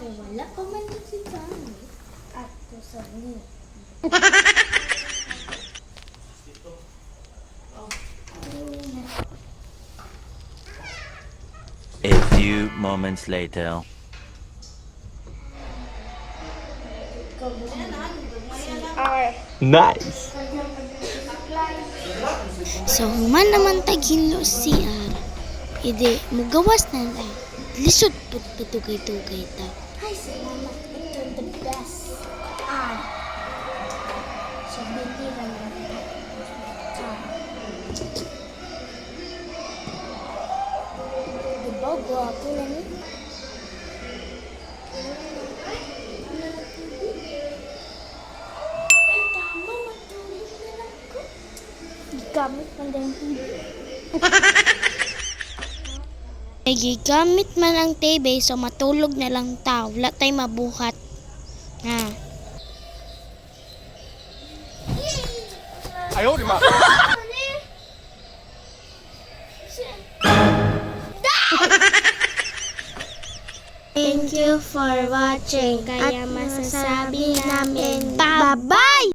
Kaya wala pa man din si Johnny. At Sonny. A few moments later. Nice. So, human naman taghinlo CR. Ide, mugawas na lang. Lisod patugay-tugay ta. Ay, salamat. Ito the best. So, binira na. Diba, guwapo na ni? Ay, tama. Matulog na lang ko. Gigamit man din ang TV. Gigamit man ang TV, so matulog na lang ta. Wala tayo mabuhat. Ha. Ayaw, di ma. Thank you for watching. Kaya masasabi namin, bye-bye!